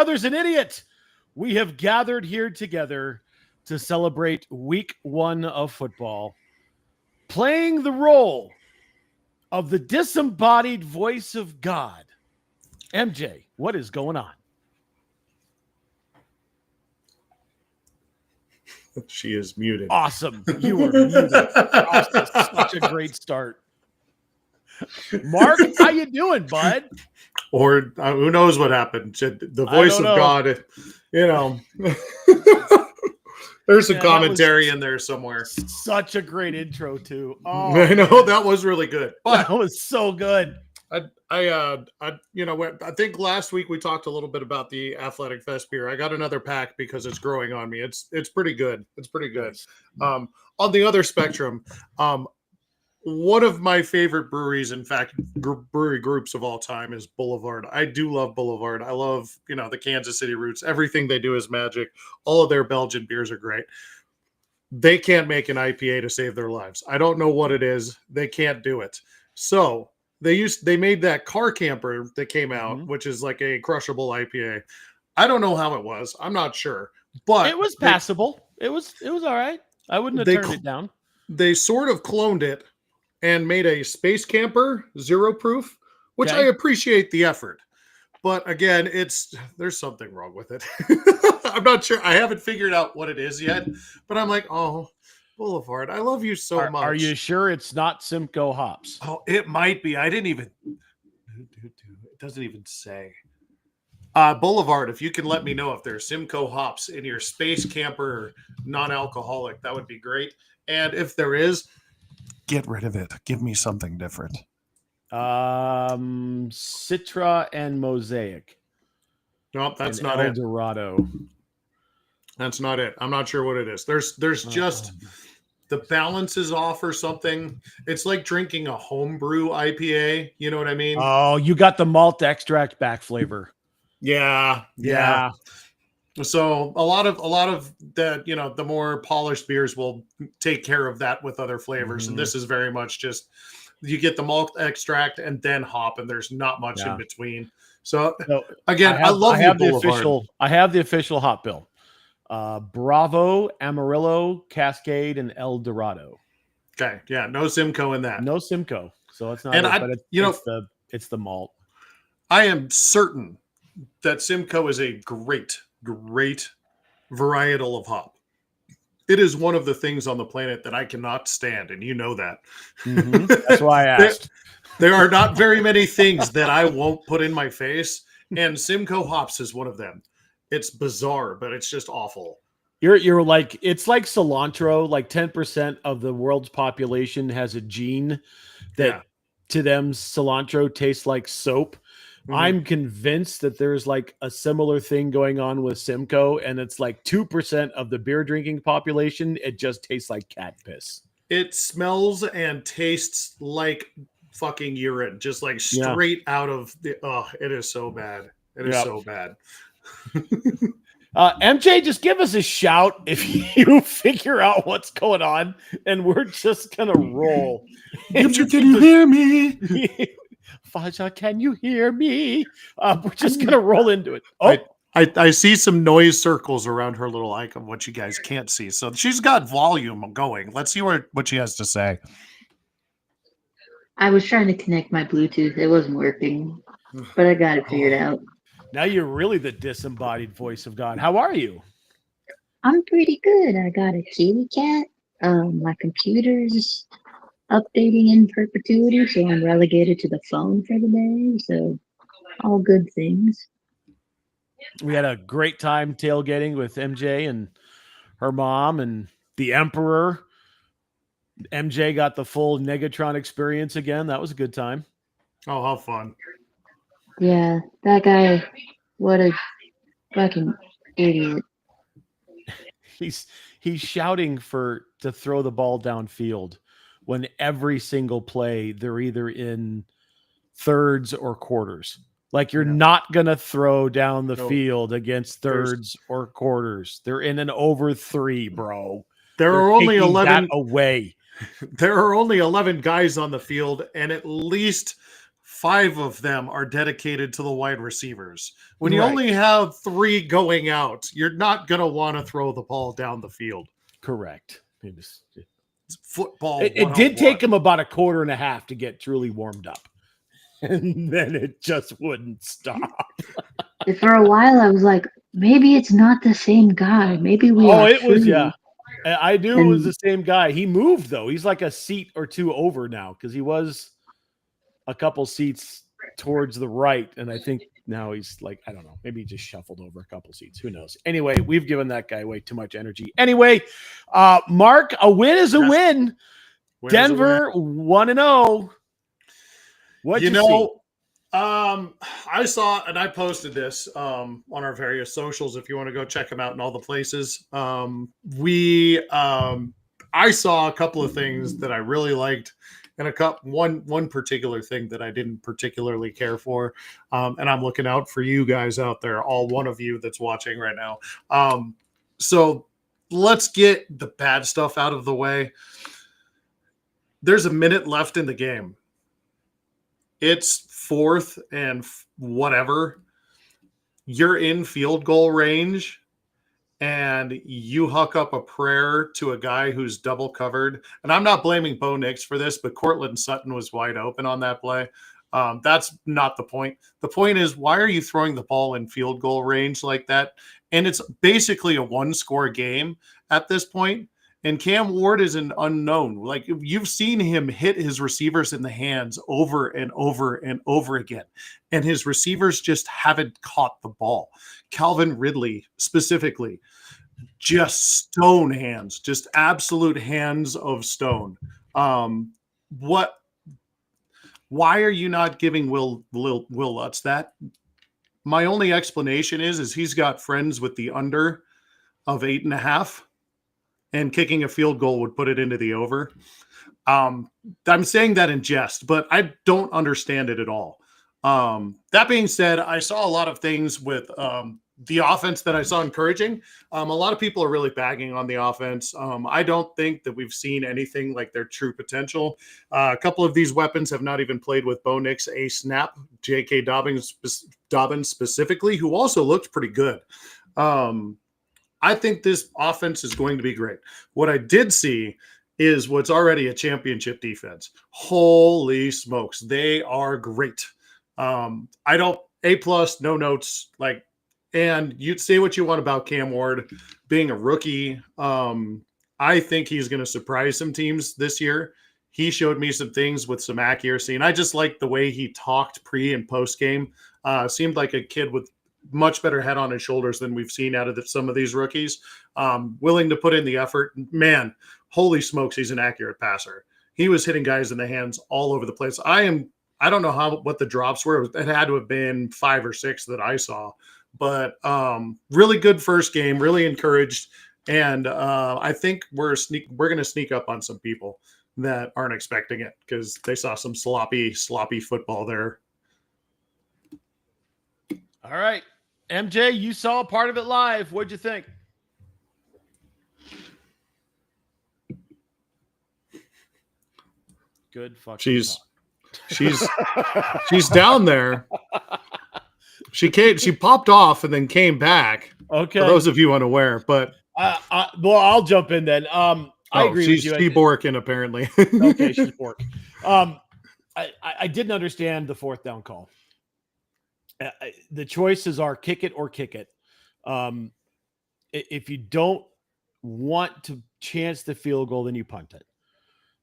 brothers and idiot, we have gathered here together to celebrate week 1 of football, playing the role of the disembodied voice of God. MJ, what is going on? She is muted. Awesome. You are muted. Awesome. Such a great start. Mark, how you doing, bud? Or who knows what happened? The voice of God, There's some commentary in there somewhere. Such a great intro, too. Oh, I know, that was really good. But that was so good. I think last week we talked a little bit about the Athletic Fest beer. I got another pack because it's growing on me. It's pretty good. It's pretty good. On the other spectrum, one of my favorite breweries, in fact, brewery groups of all time, is Boulevard. I do love Boulevard. I love, the Kansas City roots. Everything they do is magic. All of their Belgian beers are great. They can't make an IPA to save their lives. I don't know what it is. They can't do it. So they made that car camper that came out, which is like a crushable IPA. I don't know how it was. I'm not sure, but it was passable. It was all right. I wouldn't have turned it down. They sort of cloned it and made a space camper 0 proof, which I appreciate the effort. But again, there's something wrong with it. I'm not sure. I haven't figured out what it is yet, but I'm like, oh, Boulevard, I love you so much. Are you sure it's not Simcoe hops? Oh, it might be. I didn't even. It doesn't even say. Boulevard, if you can let me know if there's Simcoe hops in your space camper non-alcoholic, that would be great. And if there is, get rid of it. Give me something different. Citra and Mosaic. Nope, that's not El it. Dorado. That's not it. I'm not sure what it is. There's just the balance is off or something. It's like drinking a homebrew IPA. You know what I mean? Oh, you got the malt extract back flavor. Yeah. So a lot of the the more polished beers will take care of that with other flavors, and this is very much just you get the malt extract and then hop, and there's not much in between. So again, I have the official hop bill. Bravo, Amarillo, Cascade, and El Dorado. Okay, yeah, no Simcoe in that. No Simcoe, so it's not. And it's the malt. I am certain that Simcoe is a great varietal of hop. It is one of the things on the planet that I cannot stand, and you know that. That's why I asked. There are not very many things that I won't put in my face, and Simcoe hops is one of them. It's bizarre, but it's just awful. You're like, it's like cilantro. Like 10% of the world's population has a gene that to them cilantro tastes like soap. I'm convinced that there's like a similar thing going on with Simcoe, and it's like 2% of the beer drinking population. It just tastes like cat piss. It smells and tastes like fucking urine, just like straight out of the. Oh, it is so bad. It is so bad. MJ, just give us a shout if you figure out what's going on, and we're just gonna roll. Can you hear me? Faja, can you hear me? We're just gonna roll into it. Oh, I see some noise circles around her little icon, what you guys can't see. So she's got volume going. Let's see what she has to say. I was trying to connect my Bluetooth. It wasn't working, but I got it figured out. Now you're really the disembodied voice of God. How are you? I'm pretty good. I got a kitty cat. My computer's updating in perpetuity, so I'm relegated to the phone for the day. So all good things. We had a great time tailgating with MJ and her mom and the Emperor. MJ got the full Negatron experience again. That was a good time. Oh, how fun. Yeah, that guy, what a fucking idiot. He's shouting to throw the ball downfield when every single play they're either in thirds or quarters. Like you're not going to throw down the field against thirds or quarters. They're in an over 3, bro. They're only 11 away. There are only 11 guys on the field, and at least 5 of them are dedicated to the wide receivers. When you Right. only have 3 going out, you're not going to want to throw the ball down the field. Correct. It's football. It did 101. take him about a quarter and a half to get truly warmed up. And then it just wouldn't stop. For a while, I was like, maybe it's not the same guy. Maybe we Oh, are it was, free. yeah. I knew it was And- the same guy. He moved, though. He's like a seat or two over now because he was a couple seats towards the right. And I think now he's like, I don't know, maybe he just shuffled over a couple seats. Who knows? Anyway, we've given that guy way too much energy. Anyway, Mark, a win is a Yes. win. Where's Denver 1-0. What you you know, I saw, and I posted this on our various socials. If you want to go check them out in all the places, I saw a couple of things that I really liked, and one particular thing that I didn't particularly care for. And I'm looking out for you guys out there, all one of you that's watching right now. So let's get the bad stuff out of the way. There's a minute left in the game. It's 4th and whatever. You're in field goal range and you hook up a prayer to a guy who's double covered. And I'm not blaming Bo Nix for this, but Cortland Sutton was wide open on that play. That's not the point. The point is, why are you throwing the ball in field goal range like that? And it's basically a 1-score game at this point. And Cam Ward is an unknown. Like, you've seen him hit his receivers in the hands over and over and over again. And his receivers just haven't caught the ball. Calvin Ridley specifically, just stone hands, just absolute hands of stone. Why are you not giving Will Lutz that? My only explanation is he's got friends with the under of 8.5. And kicking a field goal would put it into the over. I'm saying that in jest, but I don't understand it at all. That being said, I saw a lot of things with the offense that I saw encouraging. A lot of people are really bagging on the offense. I don't think that we've seen anything like their true potential. A couple of these weapons have not even played with Bo Nix a snap. J.K. Dobbins specifically, who also looked pretty good. I think this offense is going to be great. What I did see is what's already a championship defense. Holy smokes, they are great. A+, no notes. And you'd say what you want about Cam Ward being a rookie. I think he's going to surprise some teams this year. He showed me some things with some accuracy, and I just like the way he talked pre and post game. Seemed like a kid with much better head on his shoulders than we've seen out of some of these rookies. Willing to put in the effort. Man, holy smokes, he's an accurate passer. He was hitting guys in the hands all over the place. I don't know what the drops were. It had to have been 5 or 6 that I saw. But really good first game, really encouraged. And I think we're going to sneak up on some people that aren't expecting it because they saw some sloppy football there. All right. MJ, you saw part of it live. What'd you think? Good fucking She's down there. She popped off and then came back. Okay. For those of you unaware, but well, I'll jump in then. I agree with you. She's Borkin, apparently. Okay, she's Bork. I didn't understand the 4th down call. The choices are kick it or kick it. If you don't want to chance the field goal, then you punt it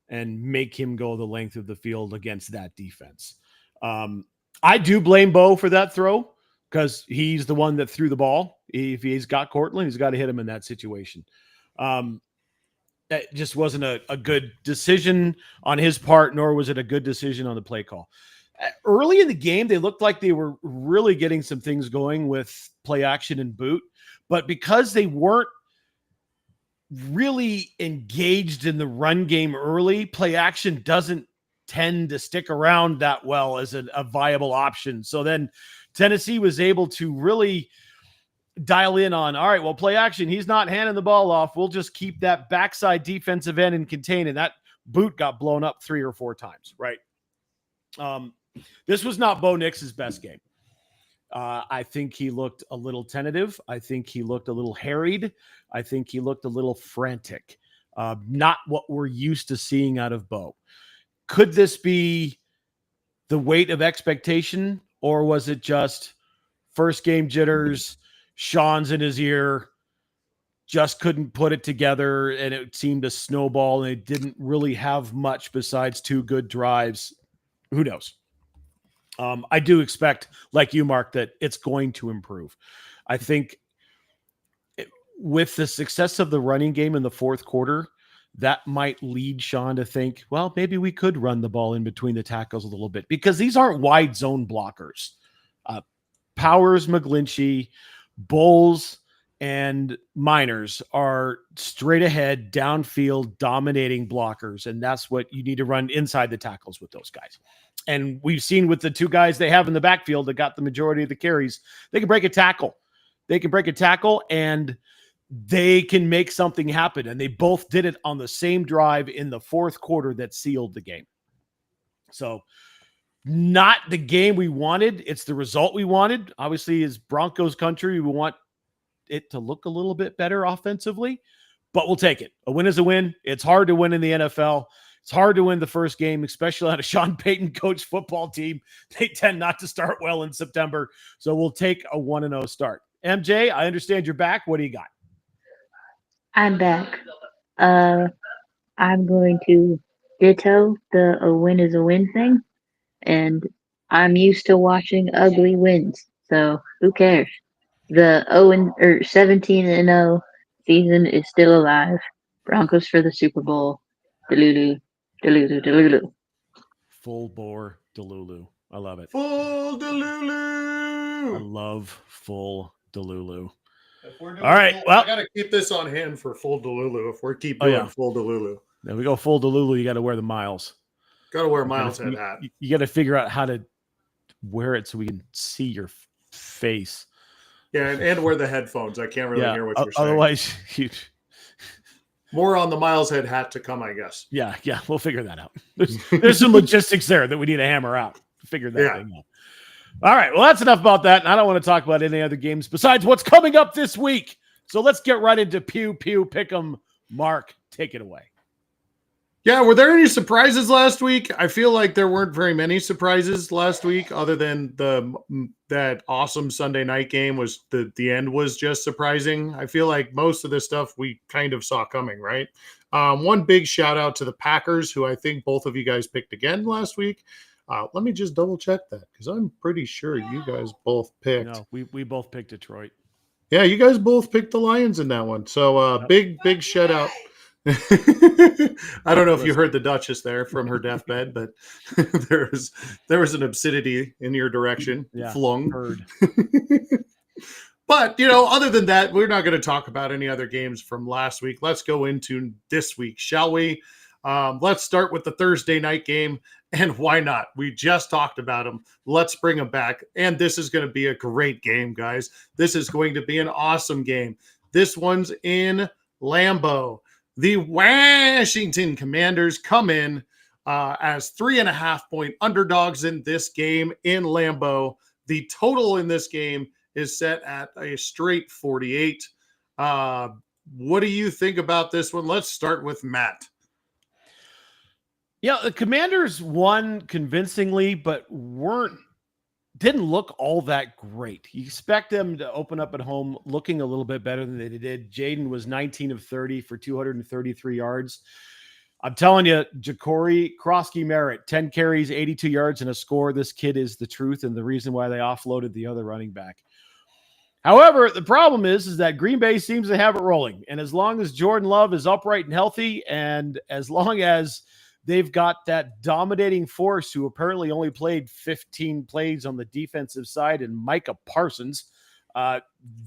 and make him go the length of the field against that defense. I do blame Bo for that throw because he's the one that threw the ball. If he's got Cortland, he's got to hit him in that situation. That just wasn't a good decision on his part, nor was it a good decision on the play call. Early in the game, they looked like they were really getting some things going with play action and boot, but because they weren't really engaged in the run game early, play action doesn't tend to stick around that well as a viable option. So then Tennessee was able to really dial in on, all right, well, play action, he's not handing the ball off. We'll just keep that backside defensive end and contain, and that boot got blown up 3 or 4 times, right? This was not Bo Nix's best game. I think he looked a little tentative. I think he looked a little harried. I think he looked a little frantic. Not what we're used to seeing out of Bo. Could this be the weight of expectation, or was it just first game jitters, Sean's in his ear, just couldn't put it together, and it seemed to snowball, and it didn't really have much besides 2 good drives? Who knows? I do expect, like you, Mark, that it's going to improve. I think with the success of the running game in the fourth quarter, that might lead Sean to think, well, maybe we could run the ball in between the tackles a little bit, because these aren't wide zone blockers. Powers, McGlinchey, Bowles, and Miners are straight ahead, downfield, dominating blockers, and that's what you need to run inside the tackles with those guys. And we've seen with the 2 guys they have in the backfield that got the majority of the carries, they can break a tackle. They can break a tackle, and they can make something happen. And they both did it on the same drive in the fourth quarter that sealed the game. So not the game we wanted. It's the result we wanted. Obviously, as Broncos country, we want it to look a little bit better offensively, but we'll take it. A win is a win. It's hard to win in the NFL. It's hard to win the first game, especially on a Sean Payton coach football team. They tend not to start well in September. So we'll take a 1-0 start. MJ, I understand you're back. What do you got? I'm back. I'm going to ditto the a win is a win thing, and I'm used to watching ugly wins, so who cares? The 17-0 season is still alive. Broncos for the Super Bowl. Delulu, Delulu, Delulu. Full bore Delulu. I love it. Full I Delulu. love full Delulu. All right, well, I gotta keep this on hand for full Delulu. If we keep doing full Delulu, There we go. Full Delulu. You got to wear the miles. gotta wear a Miles head hat. You got to figure out how to wear it so we can see your face. Yeah, and wear the headphones. I can't really hear what you're saying. Otherwise, More on the Miles head hat to come, I guess. yeah, we'll figure that out. There's some logistics there that we need to hammer out to figure that thing out. All right, well, that's enough about that. And I don't want to talk about any other games besides what's coming up this week. So let's get right into Pew Pew Pick'em. Mark, take it away. Yeah, were there any surprises last week? I feel like there weren't very many surprises last week, other than that awesome Sunday night game. Was the end was just surprising. I feel like most of this stuff we kind of saw coming, right? One big shout out to the Packers, who I think both of you guys picked again last week. Let me just double check that, because I'm pretty sure you guys both picked. No, we both picked Detroit. Yeah, you guys both picked the Lions in that one. So big shout out. I don't know if you heard the Duchess there from her deathbed, but there was an obscenity in your direction flung. Heard. But other than that, we're not going to talk about any other games from last week. Let's go into this week, shall we? Let's start with the Thursday night game, and why not? We just talked about them. Let's bring them back, and this is going to be a great game, guys. This is going to be an awesome game. This one's in Lambeau. The Washington Commanders come in as 3.5-point underdogs in this game in Lambeau. The total in this game is set at a straight 48. What do you think about this one? Let's start with Matt. Yeah, the Commanders won convincingly, but didn't look all that great. You expect them to open up at home looking a little bit better than they did. Jaden was 19 of 30 for 233 yards. I'm telling you, Ja'Cory Krosky-Merritt, 10 carries, 82 yards, and a score. This kid is the truth and the reason why they offloaded the other running back. However, the problem is that Green Bay seems to have it rolling. And as long as Jordan Love is upright and healthy, and as long as they've got that dominating force who apparently only played 15 plays on the defensive side, and Micah Parsons,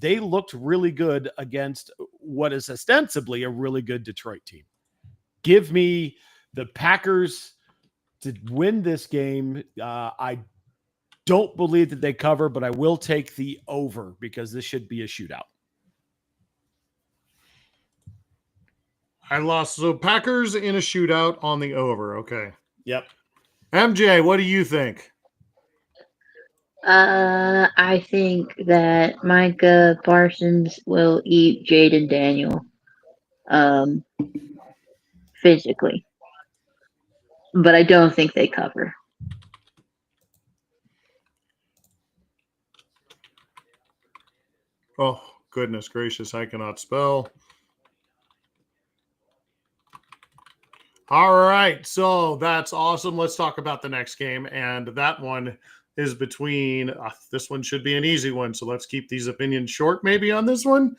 they looked really good against what is ostensibly a really good Detroit team. Give me the Packers to win this game. I don't believe that they cover, but I will take the over because this should be a shootout. I lost. So Packers in a shootout on the over. Okay. Yep. MJ, what do you think? I think that Micah Parsons will eat Jaden Daniel, um, physically, but I don't think they cover. Oh, goodness gracious, I cannot spell. All right, so that's awesome. Let's talk about the next game, and that one is between. This one should be an easy one, so let's keep these opinions short. Maybe on this one.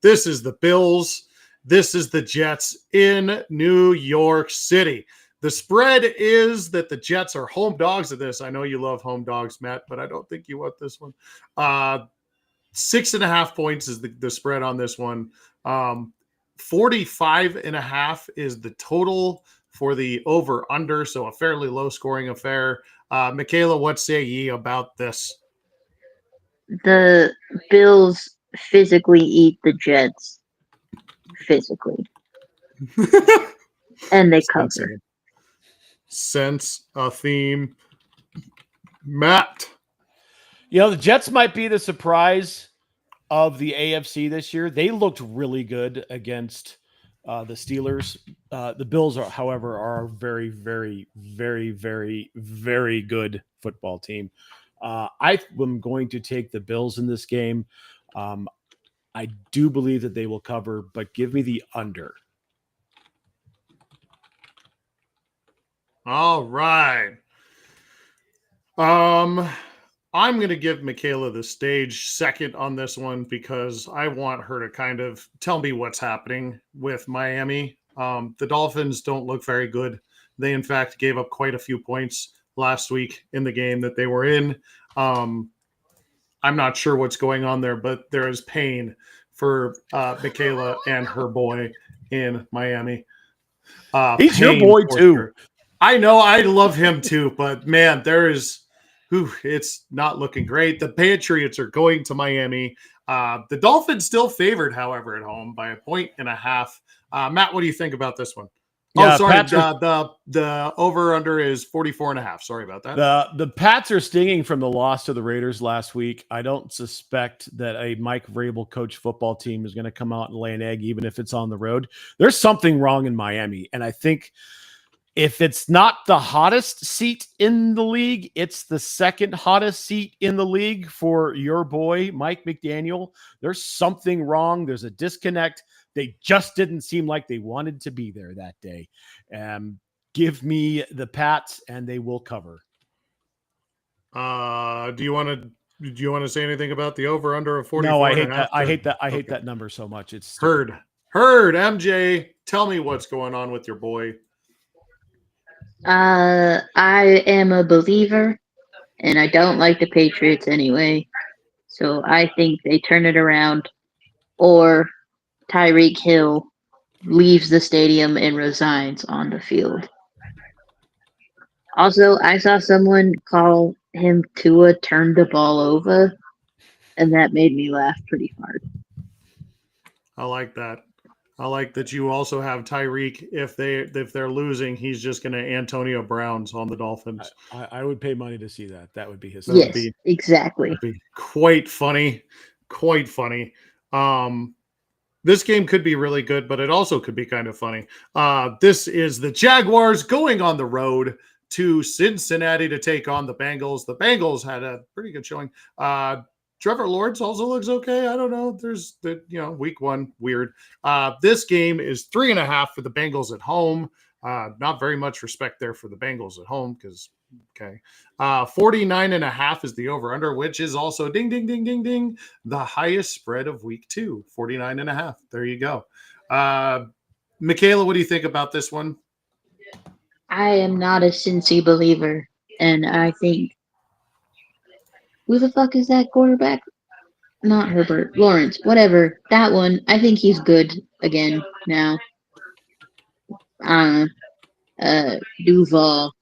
This is the Bills. This is the Jets in New York City. The spread is that the Jets are home dogs of this. I know you love home dogs, Matt, but I don't think you want this one. 6.5 points is the spread on this one. 45.5 is the total for the over under. So a fairly low scoring affair. Michaela, what say ye about this? The Bills physically eat the Jets. Physically. And they cover. Sense a theme. Matt. The Jets might be the surprise of the AFC this year. They looked really good against the Steelers. The Bills, however, are a very, very, very, very, very good football team. I am going to take the Bills in this game. I do believe that they will cover, but give me the under. All right. I'm going to give Michaela the stage second on this one because I want her to kind of tell me what's happening with Miami. The Dolphins don't look very good. They, in fact, gave up quite a few points last week in the game that they were in. I'm not sure what's going on there, but there is pain for Michaela and her boy in Miami. He's your boy, too. Sure. I know. I love him, too. But, man, it's not looking great. The Patriots are going to Miami. The Dolphins still favored, however, at home by 1.5. Matt, what do you think about this one? Yeah, sorry. The over-under is 44.5. Sorry about that. The Pats are stinging from the loss to the Raiders last week. I don't suspect that a Mike Vrabel coach football team is going to come out and lay an egg, even if it's on the road. There's something wrong in Miami, and I think if it's not the hottest seat in the league, it's the second hottest seat in the league for your boy, Mike McDaniel. There's something wrong. There's a disconnect. They just didn't seem like they wanted to be there that day. Give me the Pats, and they will cover. Do you want to say anything about the over under of 44? No, I hate that. I hate that number so much. It's stupid. Heard. MJ, tell me what's going on with your boy. I am a believer, and I don't like the Patriots anyway. So I think they turn it around, or Tyreek Hill leaves the stadium and resigns on the field. Also, I saw someone call him Tua turned the ball over, and that made me laugh pretty hard. I like that. I like that you also have Tyreek. If they're losing, he's just going to Antonio Browns on the Dolphins. I would pay money to see that. That would be his. Yes, exactly. That'd be quite funny. Quite funny. This game could be really good, but it also could be kind of funny. This is the Jaguars going on the road to Cincinnati to take on the Bengals. The Bengals had a pretty good showing. Trevor Lawrence also looks okay. I don't know. There's week one, weird. This game is 3.5 for the Bengals at home. Not very much respect there for the Bengals at home because, okay. 49.5 is the over under, which is also ding, ding, ding, ding, ding. The highest spread of week 2, 49.5. There you go. Michaela, what do you think about this one? I am not a Cincy believer, and I think who the fuck is that quarterback? Not Herbert. Lawrence. Whatever. That one. I think he's good again now. Duval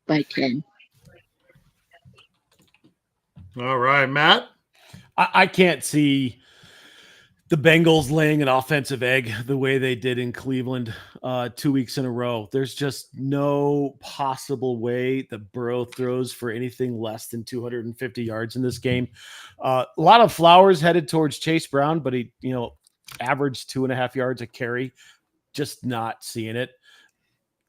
by 10. All right, Matt. I can't see the Bengals laying an offensive egg the way they did in Cleveland 2 weeks in a row. There's just no possible way that Burrow throws for anything less than 250 yards in this game. A lot of flowers headed towards Chase Brown, but he, averaged 2.5 yards a carry. Just not seeing it.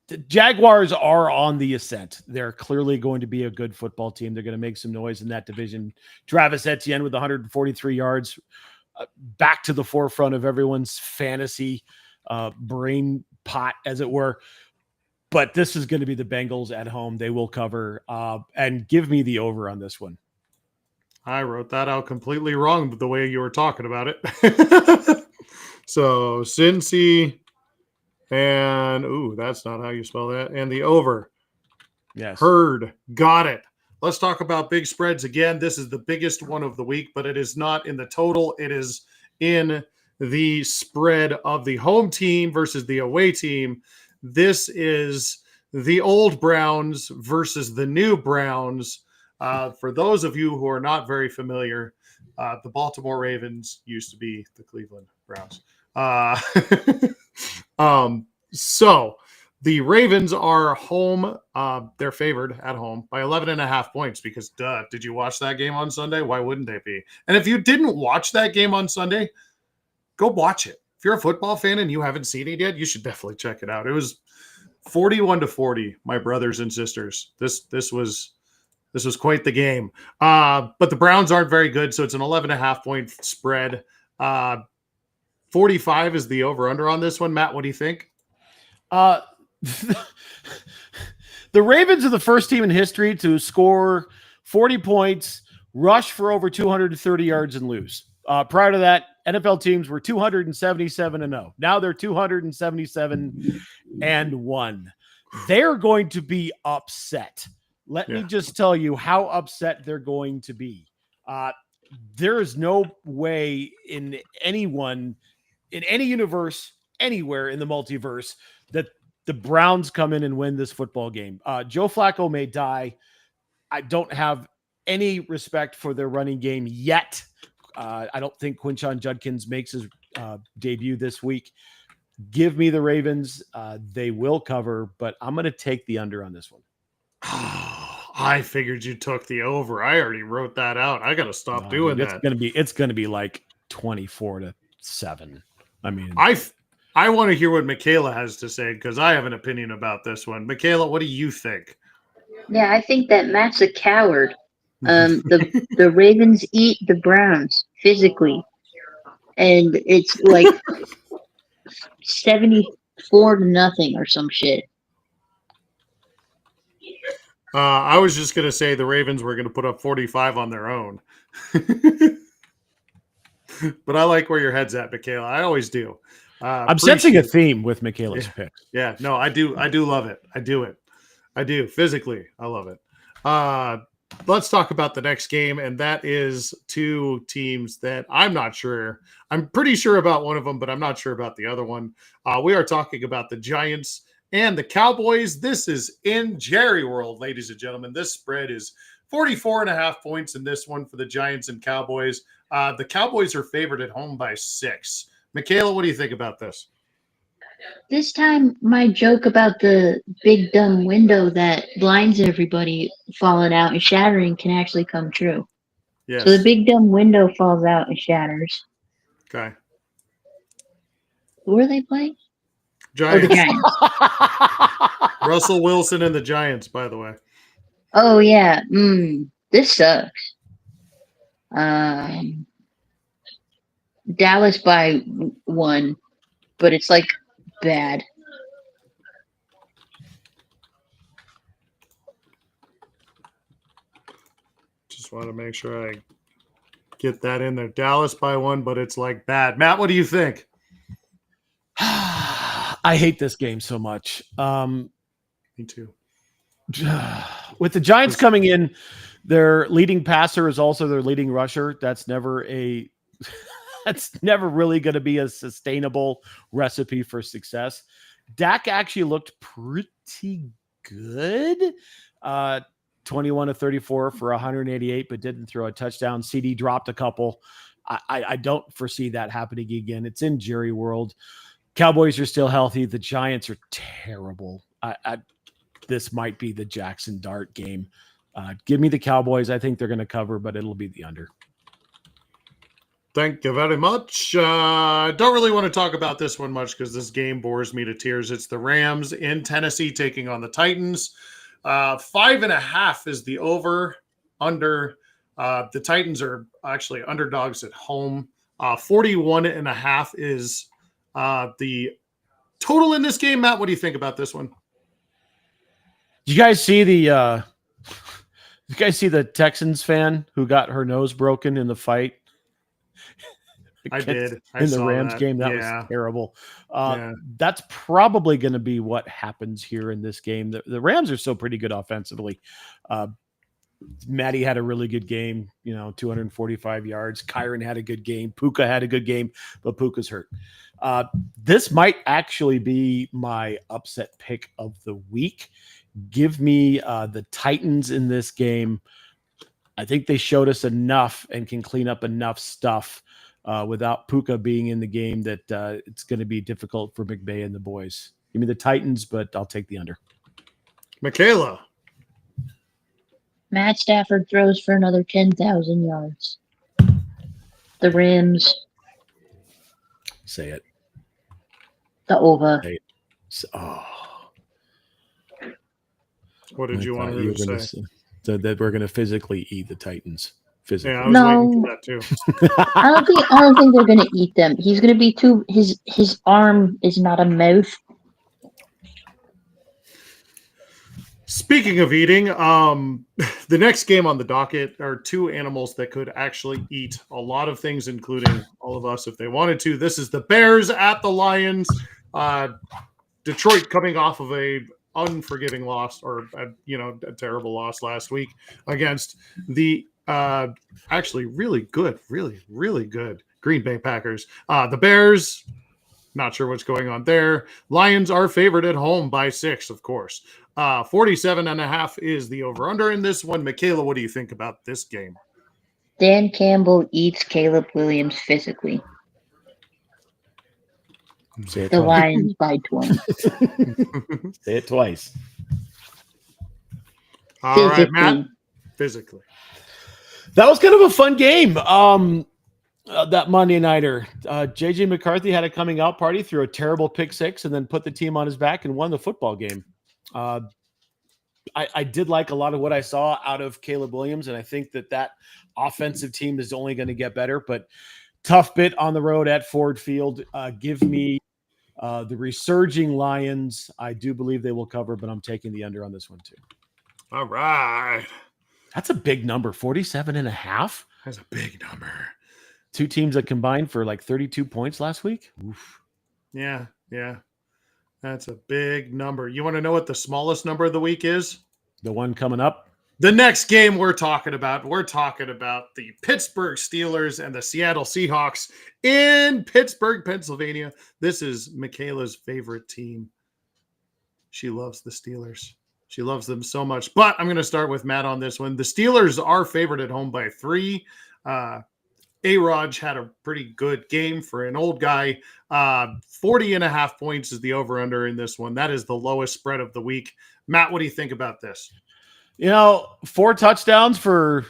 The Jaguars are on the ascent. They're clearly going to be a good football team. They're going to make some noise in that division. Travis Etienne with 143 yards. Back to the forefront of everyone's fantasy brain pot, as it were. But this is going to be the Bengals at home. They will cover. And give me the over on this one. I wrote that out completely wrong the way you were talking about it. So Cincy and that's not how you spell that. And the over. Yes. Heard. Got it. Let's talk about big spreads again. This is the biggest one of the week, but it is not in the total. It is in the spread of the home team versus the away team. This is the old Browns versus the new Browns. For those of you who are not very familiar, the Baltimore Ravens used to be the Cleveland Browns. So the Ravens are home. They're favored at home by 11.5 points because, did you watch that game on Sunday? Why wouldn't they be? And if you didn't watch that game on Sunday, go watch it. If you're a football fan and you haven't seen it yet, you should definitely check it out. It was 41-40, my brothers and sisters. This was quite the game. But the Browns aren't very good, so it's an 11.5 point spread. 45 is the over-under on this one. Matt, what do you think? The Ravens are the first team in history to score 40 points, rush for over 230 yards, and lose. Prior to that, NFL teams were 277-0. Now they're 277-1. They're going to be upset. Let me just tell you how upset they're going to be. There is no way in anyone, in any universe, anywhere in the multiverse, that the Browns come in and win this football game. Joe Flacco may die. I don't have any respect for their running game yet. I don't think Quinshon Judkins makes his debut this week. Give me the Ravens. They will cover, but I'm going to take the under on this one. I figured you took the over. I already wrote that out. I got to stop doing that. It's going to be like 24-7. I mean, I want to hear what Michaela has to say because I have an opinion about this one. Michaela, what do you think? Yeah, I think that Matt's a coward. The Ravens eat the Browns physically, and it's like 74-0 or some shit. I was just going to say the Ravens were going to put up 45 on their own. But I like where your head's at, Michaela. I always do. I'm sensing a theme with Michaela's picks. Yeah, no, I do love it. I do. Physically, I love it. Let's talk about the next game, and that is two teams that I'm not sure. I'm pretty sure about one of them, but I'm not sure about the other one. We are talking about the Giants and the Cowboys. This is in Jerry World, ladies and gentlemen. This spread is 44.5 points in this one for the Giants and Cowboys. The Cowboys are favored at home by 6. Michaela, what do you think about this? This time, my joke about the big dumb window that blinds everybody falling out and shattering can actually come true. Yes. So the big dumb window falls out and shatters. Okay. Who are they playing? Giants. Oh, the Giants. Russell Wilson and the Giants, by the way. Oh, yeah. This sucks. Dallas by 1, but it's like bad. Just want to make sure I get that in there. Dallas by 1, but it's like bad. Matt, what do you think? I hate this game so much. Me too. With the Giants coming in, their leading passer is also their leading rusher. That's never really going to be a sustainable recipe for success. Dak actually looked pretty good. 21 of 34 for 188, but didn't throw a touchdown. CD dropped a couple. I don't foresee that happening again. It's in Jerry World. Cowboys are still healthy. The Giants are terrible. This might be the Jackson Dart game. Give me the Cowboys. I think they're going to cover, but it'll be the under. Thank you very much. Don't really want to talk about this one much because this game bores me to tears. It's the Rams in Tennessee taking on the Titans. 5.5 is the over under. The Titans are actually underdogs at home. 41.5 is the total in this game. Matt, what do you think about this one? You guys see the Texans fan who got her nose broken in the fight? I did. In the Rams game. That was terrible. That's probably going to be what happens here in this game. The Rams are still pretty good offensively. Matty had a really good game, 245 yards. Kyron had a good game. Puka had a good game, but Puka's hurt. This might actually be my upset pick of the week. Give me the Titans in this game. I think they showed us enough and can clean up enough stuff without Puka being in the game that it's going to be difficult for McVay and the boys. Give me the Titans, but I'll take the under. Michaela. Matt Stafford throws for another 10,000 yards. The Rams. Say it. The over. Say it. Oh. What did you want me to say? That we're going to physically eat the Titans. Physically. Yeah, I was waiting for that too. I don't think they're going to eat them. He's going to be his arm is not a mouth. Speaking of eating, the next game on the docket are two animals that could actually eat a lot of things, including all of us if they wanted to. This is the Bears at the Lions. Detroit coming off of a unforgiving loss, or a terrible loss last week against the actually really good Green Bay Packers. The Bears, not sure what's going on there. Lions are favored at home by 6, of course. 47.5 is the over-under in this one. Michaela, what do you think about this game? Dan Campbell eats Caleb Williams physically. Say it the twice. Lions by 20. Say it twice. All right, Matt. Physically. That was kind of a fun game. That Monday nighter. JJ McCarthy had a coming out party, threw a terrible pick 6, and then put the team on his back and won the football game. I did like a lot of what I saw out of Caleb Williams, and I think that offensive team is only going to get better, but tough bit on the road at Ford Field. Give me the resurging Lions. I do believe they will cover, but I'm taking the under on this one too. All right. That's a big number, 47.5. That's a big number. Two teams that combined for like 32 points last week. Oof. Yeah. That's a big number. You want to know what the smallest number of the week is? The one coming up? The next game we're talking about the Pittsburgh Steelers and the Seattle Seahawks in Pittsburgh, Pennsylvania. This is Michaela's favorite team. She loves the Steelers. She loves them so much. But I'm going to start with Matt on this one. The Steelers are favored at home by 3. A-Raj had a pretty good game for an old guy. 40.5 points is the over-under in this one. That is the lowest spread of the week. Matt, what do you think about this? 4 touchdowns for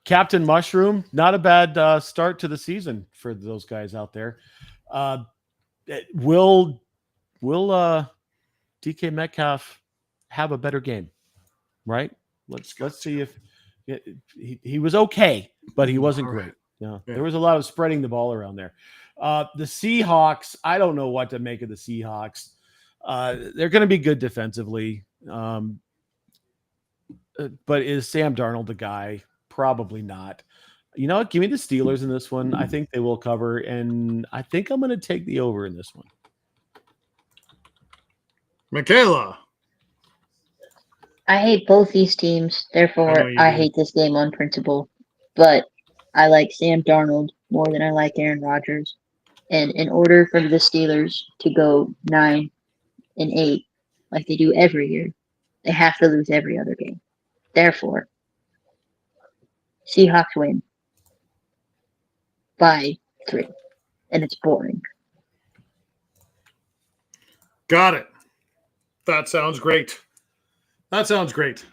Captain Mushroom. Not a bad start to the season for those guys out there. Will DK Metcalf have a better game? Right? Let's see if he was okay, but he wasn't great. Yeah. There was a lot of spreading the ball around there. The Seahawks, I don't know what to make of the Seahawks. They're going to be good defensively. But is Sam Darnold the guy? Probably not. You know what? Give me the Steelers in this one. I think they will cover, and I think I'm going to take the over in this one. Michaela. I hate both these teams. Therefore, I hate this game on principle. But I like Sam Darnold more than I like Aaron Rodgers. And in order for the Steelers to go 9-8, like they do every year, they have to lose every other game. Therefore, Seahawks win. by 3, and it's boring. Got it. That sounds great. That sounds great.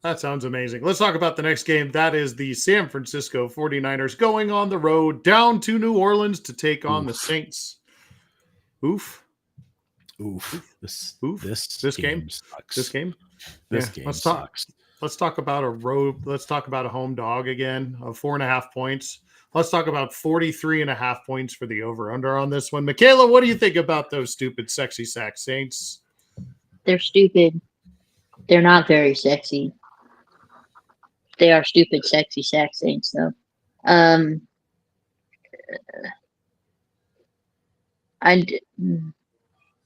That sounds amazing. Let's talk about the next game. That is the San Francisco 49ers going on the road down to New Orleans to take on the Saints. Oof. This game sucks. This game? This game sucks. Let's talk about a road. Let's talk about a home dog again of 4.5 points. Let's talk about 43.5 points for the over-under on this one. Michaela, what do you think about those stupid sexy sack Saints? They're stupid. They're not very sexy. They are stupid, sexy sack Saints, though.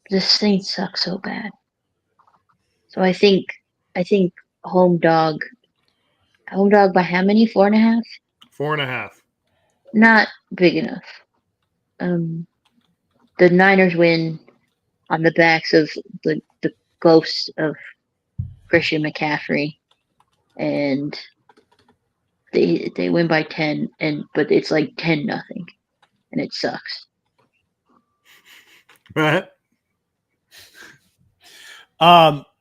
The Saints suck so bad. So I think home dog by how many? 4.5? 4.5. Not big enough. The Niners win on the backs of the ghost of Christian McCaffrey, and they win by 10, but it's like 10-0, and it sucks. Right.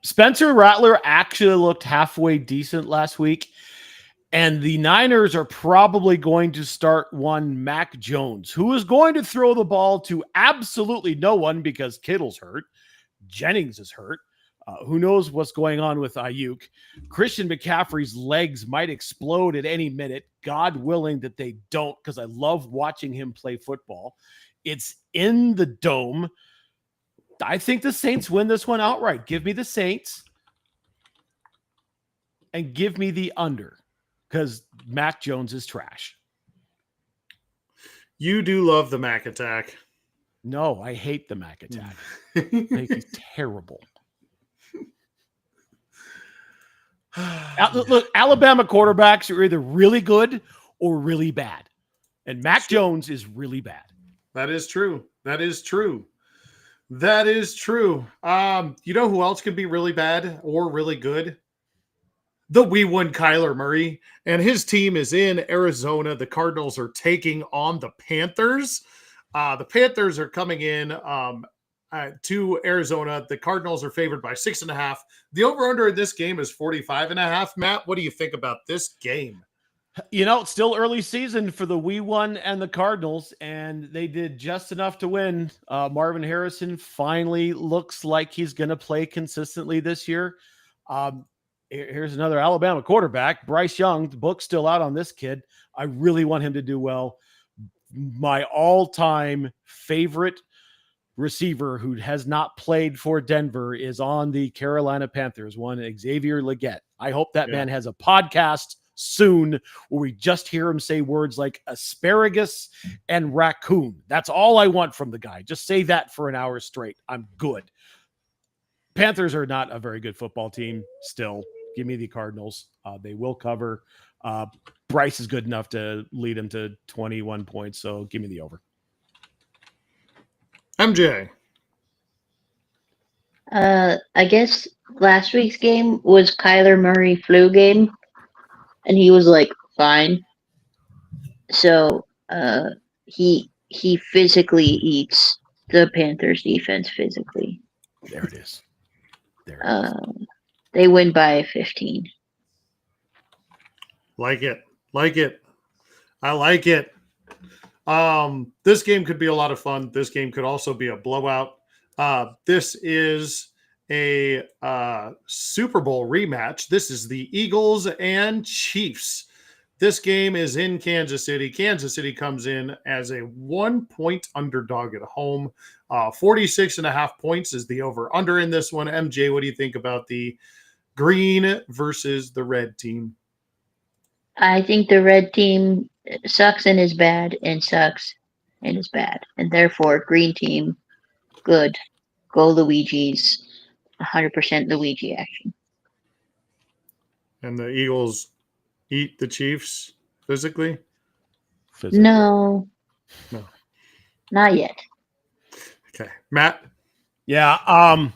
Spencer Rattler actually looked halfway decent last week, and the Niners are probably going to start one Mac Jones, who is going to throw the ball to absolutely no one because Kittle's hurt. Jennings is hurt. Who knows what's going on with Ayuk? Christian McCaffrey's legs might explode at any minute. God willing that they don't, because I love watching him play football. It's in the dome. I think the Saints win this one outright. Give me the Saints and give me the under, because Mac Jones is trash. You do love the Mac attack. No, I hate the Mac attack. I think he's terrible. Look, Alabama quarterbacks are either really good or really bad. And Mac Jones is really bad. That is true. That is true. That is true. You know who else could be really bad or really good? The wee one, Kyler Murray, and his team is in Arizona. The Cardinals are taking on the Panthers. The Panthers are coming in to Arizona. The Cardinals are favored by 6.5. The over-under in this game is 45.5. Matt, what do you think about this game? You know, it's still early season for the wee one and the Cardinals, and they did just enough to win. Marvin Harrison finally looks like he's going to play consistently this year. Here's another Alabama quarterback, Bryce Young. The book's still out on this kid. I really want him to do well. My all-time favorite receiver who has not played for Denver is on the Carolina Panthers, one Xavier Legette. I hope that man has a podcast soon where we just hear him say words like asparagus and raccoon. That's all I want from the guy. Just say that for an hour straight. I'm good. Panthers are not a very good football team still. Give me the Cardinals. They will cover. Bryce is good enough to lead him to 21 points, so give me the over. MJ. I guess last week's game was Kyler Murray flu game, and he was like fine. So he physically eats the Panthers defense physically. There it is. They win by 15. Like it. I like it. This game could be a lot of fun. This game could also be a blowout. This is a Super Bowl rematch. This is the Eagles and Chiefs. This game is in Kansas City. Kansas City comes in as a 1-point underdog at home. 46.5 points is the over-under in this one. MJ, what do you think about the green versus the red team? I think the red team sucks and is bad and sucks and is bad. And therefore, green team, good. Go Luigi's. 100% Luigi action. And the Eagles eat the Chiefs physically? No. Not yet. Okay. Matt? Yeah.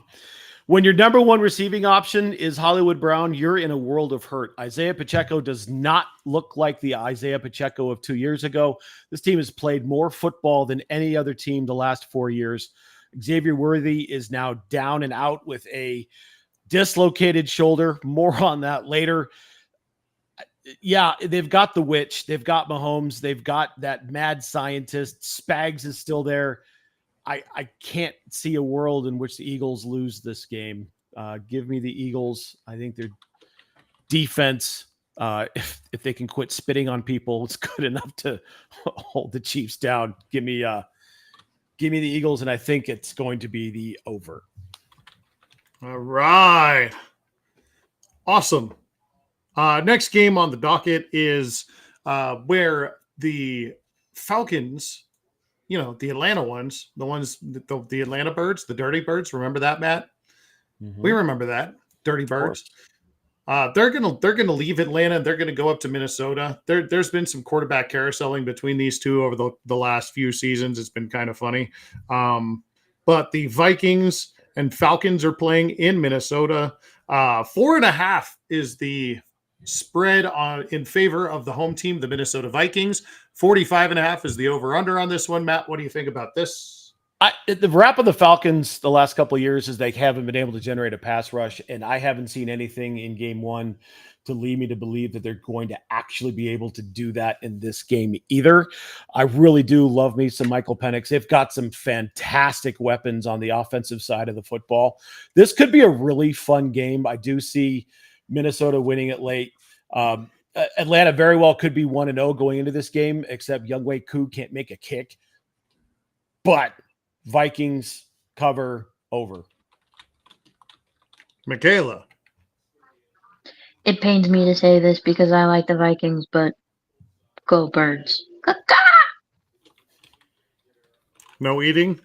When your number one receiving option is Hollywood Brown, you're in a world of hurt. Isaiah Pacheco does not look like the Isaiah Pacheco of 2 years ago. This team has played more football than any other team the last 4 years. Xavier Worthy is now down and out with a dislocated shoulder. More on that later. Yeah, they've got the witch. They've got Mahomes. They've got that mad scientist. Spags is still there. I can't see a world in which the Eagles lose this game. Give me the Eagles. I think their defense, if they can quit spitting on people, it's good enough to hold the Chiefs down. Give me the Eagles, and I think it's going to be the over. All right. Awesome. Next game on the docket is where the Falcons, the Atlanta ones, the Atlanta Birds, the Dirty Birds. Remember that, Matt? Mm-hmm. We remember that. Dirty Birds. They're gonna leave Atlanta and they're gonna go up to Minnesota. There's been some quarterback carouseling between these two over the last few seasons. It's been kind of funny. But the Vikings and Falcons are playing in Minnesota. 4.5 is the spread in favor of the home team, the Minnesota Vikings. 45.5 is the over-under on this one. Matt, what do you think about this? The wrap of the Falcons the last couple of years is they haven't been able to generate a pass rush, and I haven't seen anything in game one to lead me to believe that they're going to actually be able to do that in this game either. I really do love me some Michael Penix. They've got some fantastic weapons on the offensive side of the football. This could be a really fun game. I do see Minnesota winning it late. Atlanta very well could be 1-0 going into this game, except Younghoe Koo can't make a kick. But Vikings cover over. Michaela. It pains me to say this because I like the Vikings, but go Birds. No eating?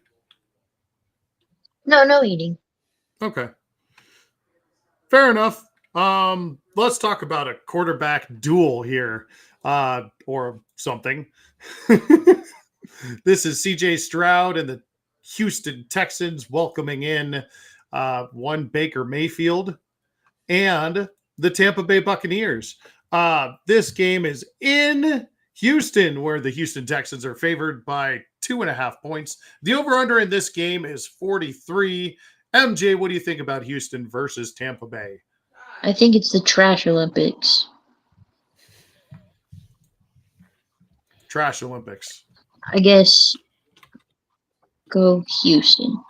No eating. Okay. Fair enough. Let's talk about a quarterback duel here, or something. This is CJ Stroud and the Houston Texans welcoming in one Baker Mayfield and the Tampa Bay Buccaneers. This game is in Houston, where the Houston Texans are favored by 2.5 points. The over-under in this game is 43. MJ, what do you think about Houston versus Tampa Bay? I think it's the Trash Olympics. Trash Olympics. I guess go Houston.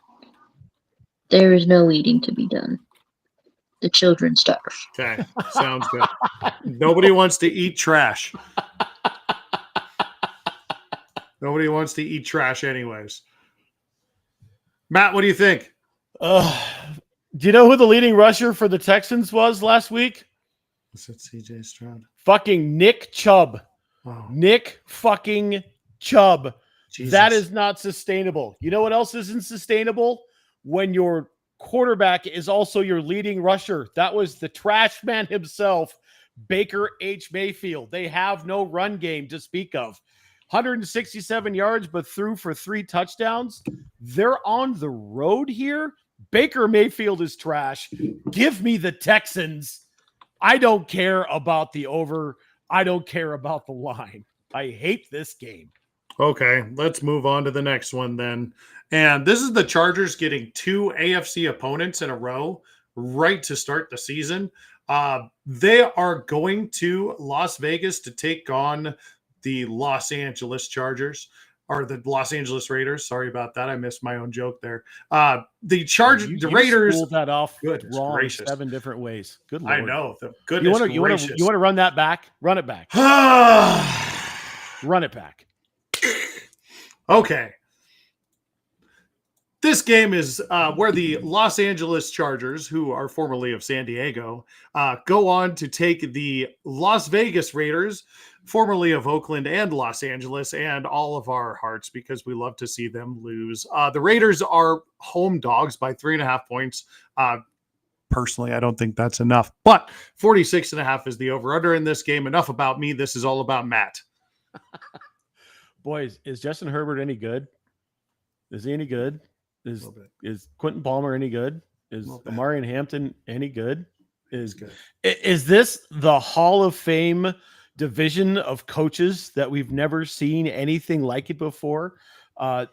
There is no eating to be done. The children starve. Okay, sounds good. Nobody wants to eat trash. Nobody wants to eat trash anyways. Matt, what do you think? Do you know who the leading rusher for the Texans was last week? Was it CJ Stroud? Fucking Nick Chubb. Oh. Nick fucking Chubb. Jesus. That is not sustainable. You know what else isn't sustainable? When your quarterback is also your leading rusher. That was the trash man himself, Baker H. Mayfield. They have no run game to speak of. 167 yards, but threw for 3 touchdowns. They're on the road here. Baker Mayfield is trash. Give me the Texans. I don't care about the over. I don't care about the line. I hate this game. Okay, let's move on to the next one then. And this is the Chargers getting 2 AFC opponents in a row right to start the season. They are going to Las Vegas to take on the Los Angeles Chargers, or the Los Angeles Raiders. Sorry about that. I missed my own joke there. The Raiders pulled that off wrong gracious. 7 different ways. Good Lord. I know. Goodness you want to run that back? Run it back. Run it back. Okay. This game is where the Los Angeles Chargers, who are formerly of San Diego, go on to take the Las Vegas Raiders, formerly of Oakland and Los Angeles, and all of our hearts because we love to see them lose. The Raiders are home dogs by 3.5 points. Personally, I don't think that's enough, but 46.5 is the over-under in this game. Enough about me. This is all about Matt. Boys, is Justin Herbert any good? Is he any good? Is Quentin Palmer any good? Is Not bad. Amari Hampton any good? Is good. Is this the Hall of Fame division of coaches that we've never seen anything like it before? I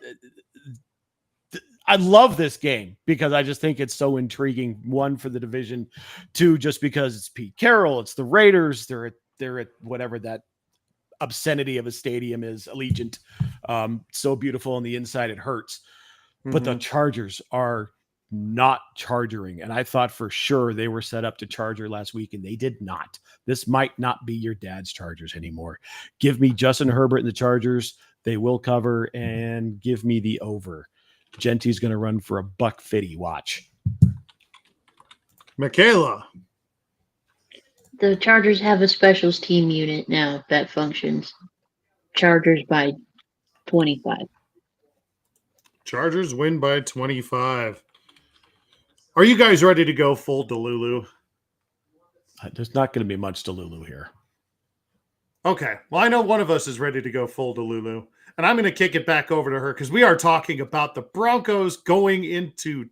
love this game because I just think it's so intriguing. One, for the division. Two, just because it's Pete Carroll, it's the Raiders. They're at whatever that obscenity of a stadium is, Allegiant. So beautiful on the inside, it hurts. But the Chargers are not chargering. And I thought for sure they were set up to charger last week, and they did not. This might not be your dad's Chargers anymore. Give me Justin Herbert and the Chargers. They will cover, and give me the over. Genty's going to run for $150. Watch. Michaela. The Chargers have a specials team unit now that functions. Chargers by 25. Chargers win by 25. Are you guys ready to go full Delulu? There's not going to be much Delulu here. Okay. Well, I know one of us is ready to go full Delulu, and I'm going to kick it back over to her because we are talking about the Broncos going into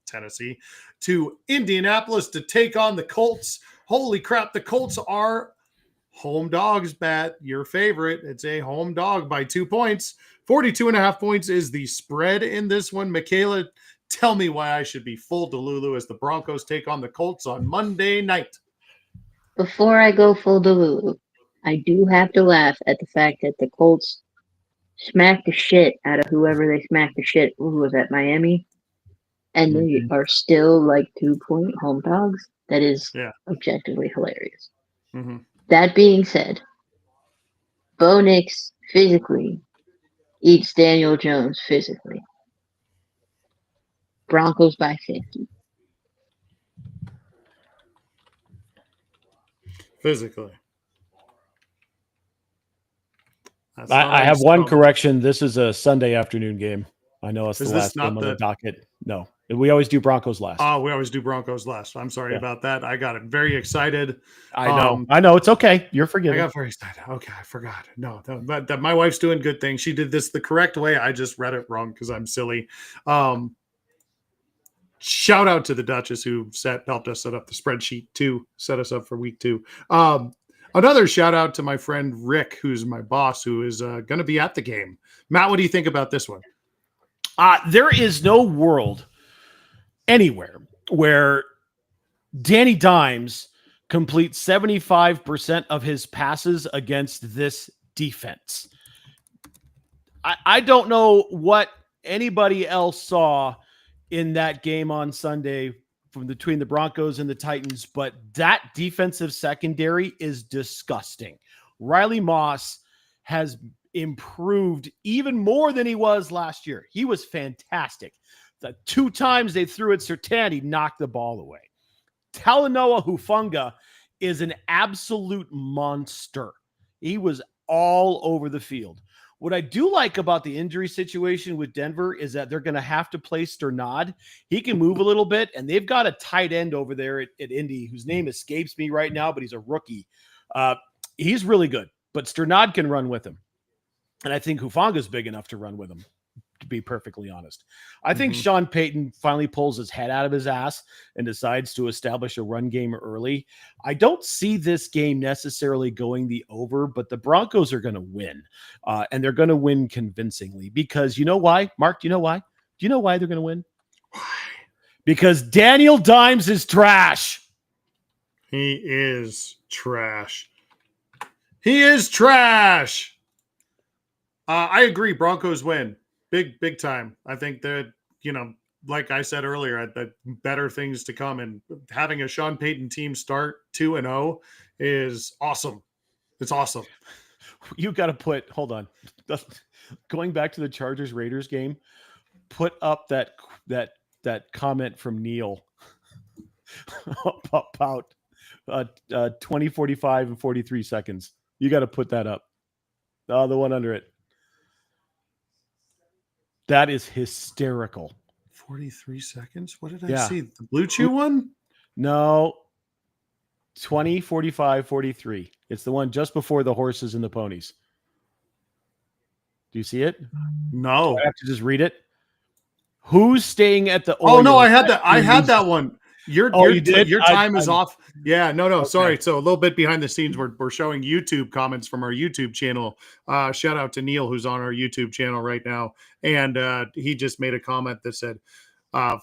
Tennessee to Indianapolis to take on the Colts. Holy crap. The Colts are home dogs, Bat. Your favorite. It's a home dog by 2 points. 42.5 points is the spread in this one. Michaela, tell me why I should be full Delulu as the Broncos take on the Colts on Monday night. Before I go full Delulu, I do have to laugh at the fact that the Colts smacked the shit out of whoever they smacked the shit. Who was that, Miami? And they are still like 2-point home dogs. That is objectively hilarious. Mm-hmm. That being said, Bo Nix physically eats Daniel Jones physically. Broncos by 50. Physically. I have one correction. This is a Sunday afternoon game. I know it's the last game on the docket. No, we always do Broncos last. Oh, we always do Broncos last. I'm sorry about that. I got it very excited. I know. It's okay. You're forgiven. I got very excited. Okay, I forgot. No, but my wife's doing good things. She did this the correct way. I just read it wrong because I'm silly. Shout out to the Duchess who helped us set up the spreadsheet to set us up for week 2. Another shout out to my friend Rick, who's my boss, who is going to be at the game. Matt, what do you think about this one? There is no world anywhere where Danny Dimes completes 75% of his passes against this defense. I don't know what anybody else saw in that game on Sunday from between the Broncos and the Titans, but that defensive secondary is disgusting. Riley Moss has improved even more than he was last year. He was fantastic. The 2 times they threw at Surtain, he knocked the ball away. Talanoa Hufanga is an absolute monster. He was all over the field. What I do like about the injury situation with Denver is that they're going to have to play Sternad. He can move a little bit, and they've got a tight end over there at Indy whose name escapes me right now, but he's a rookie. He's really good, but Sternad can run with him. And I think Hufanga's big enough to run with him, to be perfectly honest. I think Sean Payton finally pulls his head out of his ass and decides to establish a run game early. I don't see this game necessarily going the over, but the Broncos are going to win. And they're going to win convincingly because you know why? Mark, do you know why? Do you know why they're going to win? Why? Because Daniel Dimes is trash. He is trash. He is trash. I agree. Broncos win. Big time. I think that, like I said earlier, that better things to come, and having a Sean Payton team start 2-0 is awesome. It's awesome. You got to hold on. Going back to the Chargers Raiders game, put up that comment from Neil about 20, 45, and 43 seconds. You got to put that up. Oh, the one under it. That is hysterical. 43 seconds? What did I see? The Blue Chew one? No. 20, 45, 43. It's the one just before the horses and the ponies. Do you see it? No. Do I have to just read it? Who's staying at the Oh no, Oyo I had that. I had series? that one. Your Oh, your you did? your time is off. Yeah, no, Okay. sorry. So a little bit behind the scenes, we're showing YouTube comments from our YouTube channel. Shout out to Neil, who's on our YouTube channel right now, and he just made a comment that said,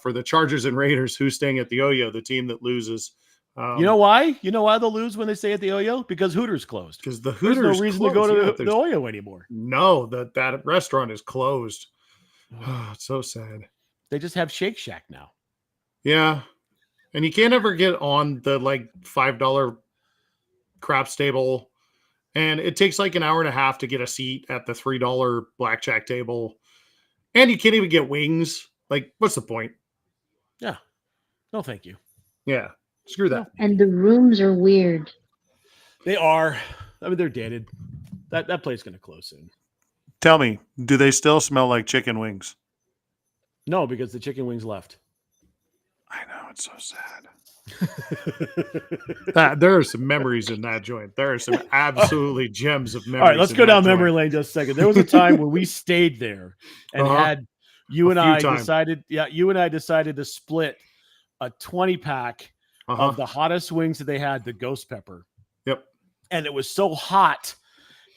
"For the Chargers and Raiders, who's staying at the Oyo, the team that loses." You know why? You know why they'll lose when they stay at the Oyo? Because Hooters closed. Because the There's Hooters no reason closed. to go to Yeah, the Oyo anymore. no, that restaurant is closed. It's so sad. They just have Shake Shack now. Yeah. And you can't ever get on the like $5 craps table. And it takes like an hour and a half to get a seat at the $3 blackjack table. And you can't even get wings. Like, what's the point? Yeah. No, thank you. Yeah. Screw that. And the rooms are weird. They are. I mean, they're dated. That place is going to close soon. Tell me, do they still smell like chicken wings? No, because the chicken wings left. I know, it's so sad. There are some memories in that joint. There are some absolutely gems of memories. All right, let's go down memory lane just a second. There was a time when we stayed there and had you and I decided to split a 20-pack of the hottest wings that they had, the ghost pepper. Yep. And it was so hot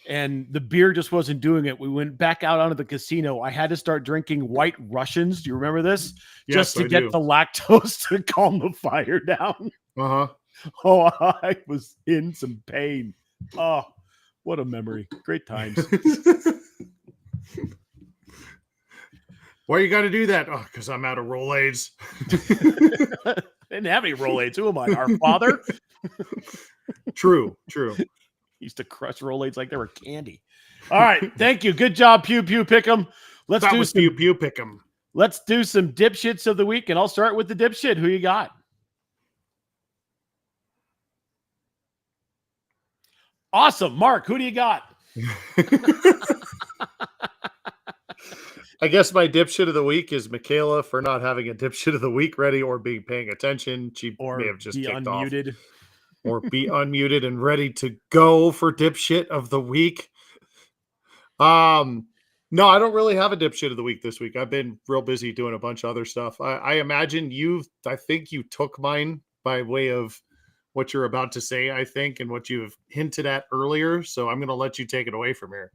and the beer just wasn't doing it. We went back out onto the casino. I had to start drinking White Russians. Do you remember this? Yes, just to get the lactose to calm the fire down. Oh, I was in some pain. Oh, what a memory. Great times. Why you got to do that? Oh, because I'm out of Rolaids. Didn't have any Rolaids. Who am I? Our father? True. Used to crush Rolaids like they were candy. All right. Thank you. Good job, Pew Pew Pick'em. Let's do some Pew Pick'em. Let's do some dipshits of the week, and I'll start with the dipshit. Who you got? Awesome. Mark, who do you got? I guess my dipshit of the week is Michaela for not having a dipshit of the week ready or being paying attention. She may have just kicked unmuted. Off. Or be unmuted and ready to go for dipshit of the week. No, I don't really have a dipshit of the week this week. I've been real busy doing a bunch of other stuff. I imagine I think you took mine by way of what you're about to say, I think, and what you've hinted at earlier. So I'm going to let you take it away from here.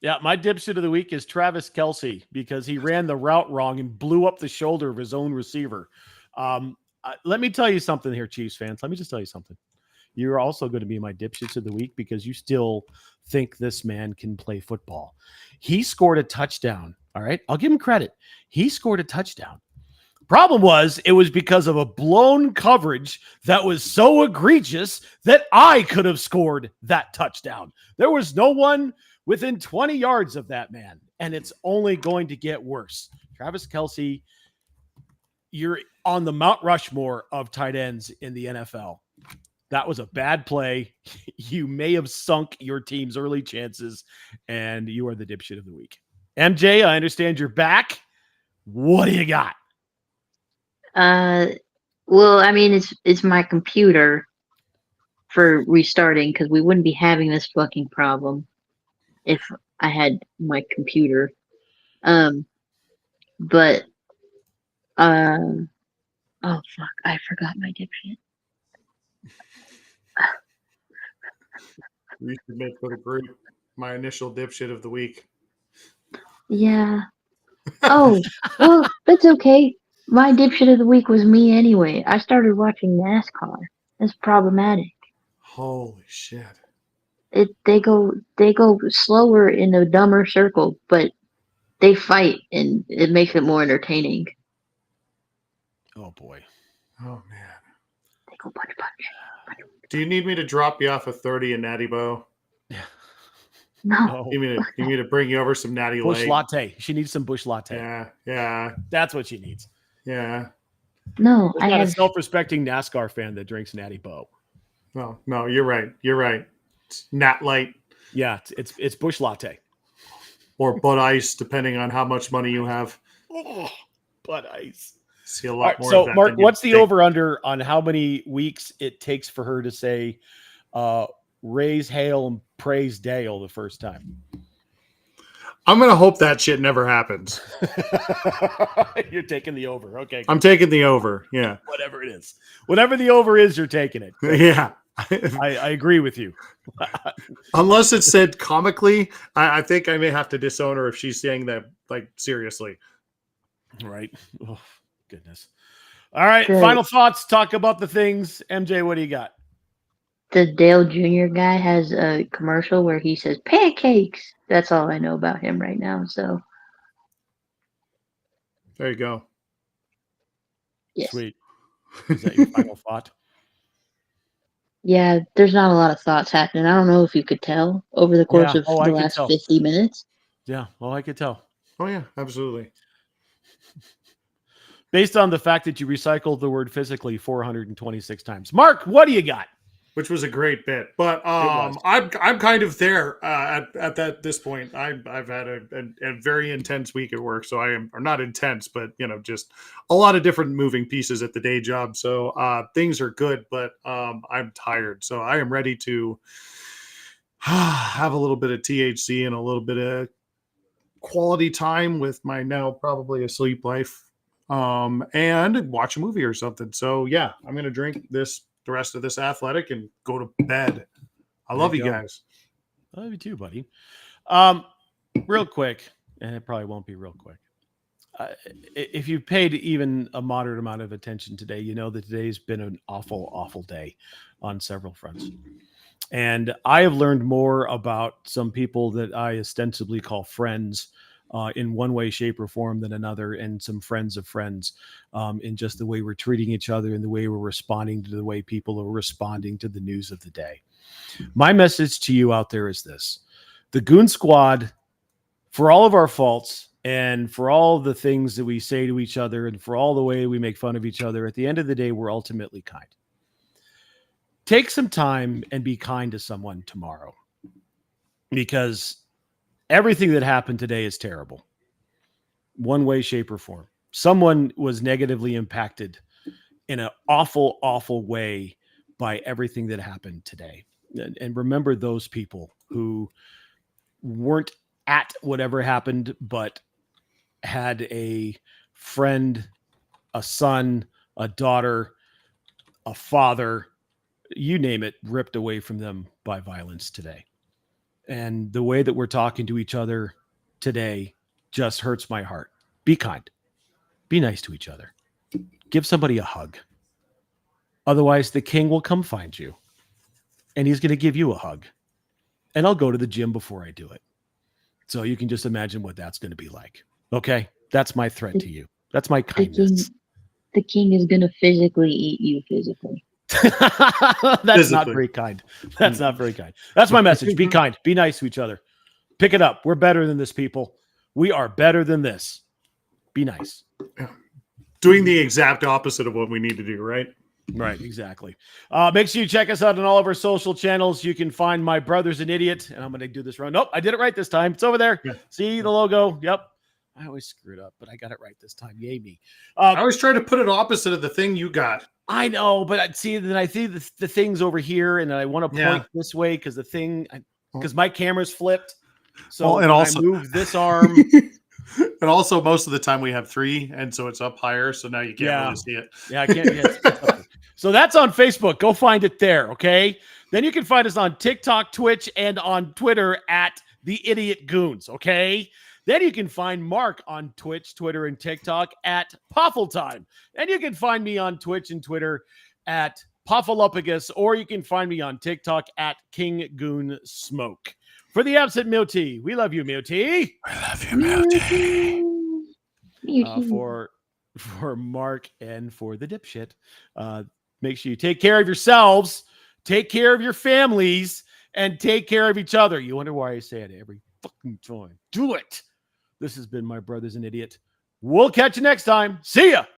Yeah, my dipshit of the week is Travis Kelce because he ran the route wrong and blew up the shoulder of his own receiver. Let me tell you something here, Chiefs fans. Let me just tell you something. You're also going to be my dipshits of the week because you still think this man can play football. He scored a touchdown. All right. I'll give him credit. He scored a touchdown. Problem was, it was because of a blown coverage that was so egregious that I could have scored that touchdown. There was no one within 20 yards of that man, and it's only going to get worse. Travis Kelce, you're on the Mount Rushmore of tight ends in the NFL. That was a bad play. You may have sunk your team's early chances, and you are the dipshit of the week. MJ, I understand you're back. What do you got? Well, I mean, it's my computer for restarting because we wouldn't be having this fucking problem if I had my computer. But oh fuck, I forgot my dipshit. Resubmit for the group. My initial dipshit of the week. Yeah. Oh, well, that's okay. My dipshit of the week was me anyway. I started watching NASCAR. That's problematic. Holy shit. They go slower in a dumber circle, but they fight and it makes it more entertaining. Oh boy. Oh man. They go punch. Do you need me to drop you off a 30 in Natty Bow? No. You mean to bring you over some Natty Bush Light? latte. She needs some Bush latte. Yeah. That's what she needs. Yeah. No, There's not a self-respecting NASCAR fan that drinks Natty Bow. No, you're right. It's Nat Light. Yeah, it's Bush latte. Or Bud Ice, depending on how much money you have. Oh, Bud Ice. See a lot more so, of that. Mark, what's the over-under on how many weeks it takes for her to say raise hail and praise Dale the first time? I'm gonna hope that shit never happens. You're taking the over. Okay. I'm taking the over. Yeah. Whatever it is. Whatever the over is, you're taking it. Yeah. I agree with you. Unless it's said comically, I think I may have to disown her if she's saying that like seriously. Right. Oh, goodness. All right. Good. Final thoughts. Talk about the things. MJ, what do you got? The Dale Jr. guy has a commercial where he says pancakes. That's all I know about him right now. So There you go. yes. Sweet. Is that your final thought? Yeah, there's not a lot of thoughts happening. I don't know if you could tell over the course Yeah. of Oh, I the could last tell. 50 minutes. Yeah. Well, I could tell. Oh yeah, absolutely. Based on the fact that you recycled the word physically 426 times. Mark, what do you got? Which was a great bit, but was. I'm kind of there at this point. I've had a very intense week at work, so I am, or not intense, but just a lot of different moving pieces at the day job. So things are good, but I'm tired, so I am ready to have a little bit of THC and a little bit of quality time with my now probably asleep wife, and watch a movie or something. So yeah, I'm gonna drink the rest of this athletic and go to bed. I love you guys. I love you too, buddy. Real quick, and it probably won't be real quick. If you paid even a moderate amount of attention today, you know that today's been an awful, awful day on several fronts. And I have learned more about some people that I ostensibly call friends in one way, shape, or form than another, and some friends of friends in just the way we're treating each other and the way we're responding to the way people are responding to the news of the day. My message to you out there is this: the Goon Squad, for all of our faults and for all the things that we say to each other and for all the way we make fun of each other, at the end of the day, we're ultimately kind. Take some time and be kind to someone tomorrow, because everything that happened today is terrible. One way, shape, or form. Someone was negatively impacted in an awful, awful way by everything that happened today. And remember those people who weren't at whatever happened, but had a friend, a son, a daughter, a father, you name it, ripped away from them by violence today. And the way that we're talking to each other today just hurts my heart. Be kind. Be nice to each other. Give somebody a hug. Otherwise, the king will come find you. And he's going to give you a hug. And I'll go to the gym before I do it. So you can just imagine what that's going to be like. Okay? That's my threat to you. That's my kindness. The king is going to physically eat you physically. That's not very kind. That's not very kind. That's my message. Be kind. Be nice to each other. Pick it up. We're better than this, people. We are better than this. Be nice. Doing the exact opposite of what we need to do, right? Right, exactly. Make sure you check us out on all of our social channels. You can find My Brother's an Idiot. And I'm going to do this wrong. Nope, I did it right this time. It's over there. Yeah. See the logo? Yep. I always screw it up, but I got it right this time. Yay me. I always try to put it opposite of the thing you got. I know, but I'd see then I see the things over here, and I want to point this way because because my camera's flipped. So and also I move this arm. And also most of the time we have 3, and so it's up higher, so now you can't really see it. Yeah, I can't. Yeah, so that's on Facebook. Go find it there, okay? Then you can find us on TikTok, Twitch, and on Twitter at The Idiot Goons, okay? Then you can find Mark on Twitch, Twitter, and TikTok at Poffeltime. And you can find me on Twitch and Twitter at Poffalupagus, or you can find me on TikTok at King Goon Smoke. For the absent Milty, we love you, Milty. I love you, Milty. For Mark and for the dipshit, make sure you take care of yourselves, take care of your families, and take care of each other. You wonder why I say it every fucking time. Do it. This has been My Brother's an Idiot. We'll catch you next time. See ya.